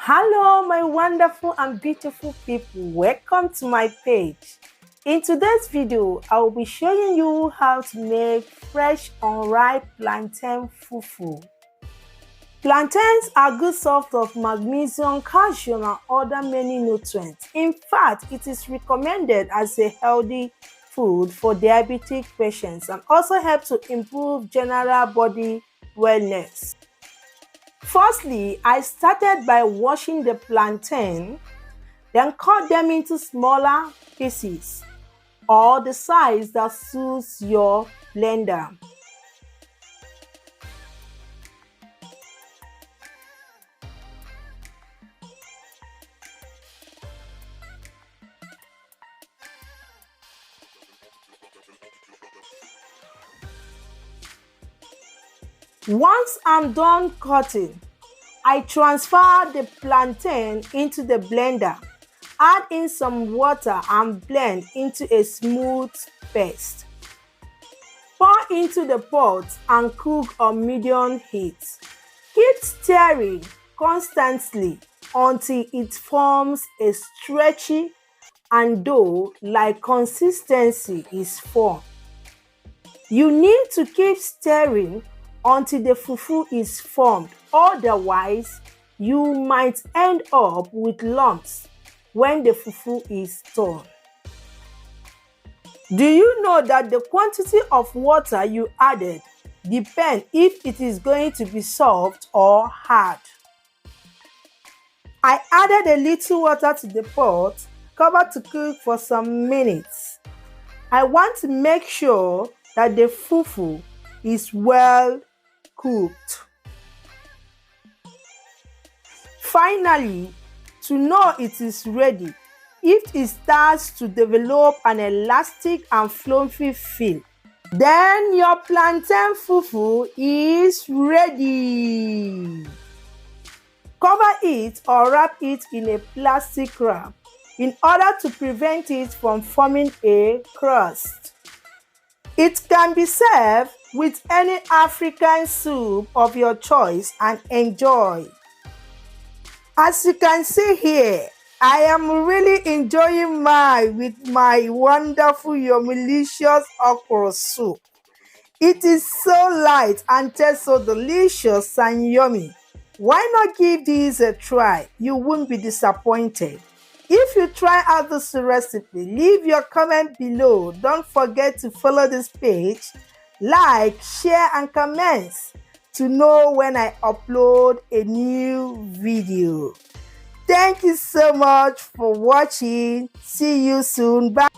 Hello, my wonderful and beautiful people. Welcome to my page. In today's video, I will be showing you how to make fresh unripe plantain fufu. Plantains are good source of magnesium, calcium, and other many nutrients. In fact, it is recommended as a healthy food for diabetic patients and also helps to improve general body wellness. Firstly, I started by washing the plantain, then cut them into smaller pieces or the size that suits your blender. Once I'm done cutting, I transfer the plantain into the blender, add in some water and blend into a smooth paste. Pour into the pot and cook on medium heat. Keep stirring constantly until it forms a stretchy and dough-like consistency is formed. You need to keep stirring until the fufu is formed, otherwise you might end up with lumps when the fufu is done. Do you know that the quantity of water you added depends if it is going to be soft or hard? I added a little water to the pot, covered to cook for some minutes. I want to make sure that the fufu is well cooked. Finally, to know it is ready, if it starts to develop an elastic and fluffy feel, then your plantain fufu is ready. Cover it or wrap it in a plastic wrap in order to prevent it from forming a crust. It can be served with any African soup of your choice and enjoy. As you can see here, I am really enjoying with my wonderful yumilicious okra soup. It is so light and tastes so delicious and yummy. Why not give this a try? You won't be disappointed. If you try out this recipe, leave your comment below. Don't forget to follow this page, like, share, and comments to know when I upload a new video. Thank you so much for watching. See you soon. Bye.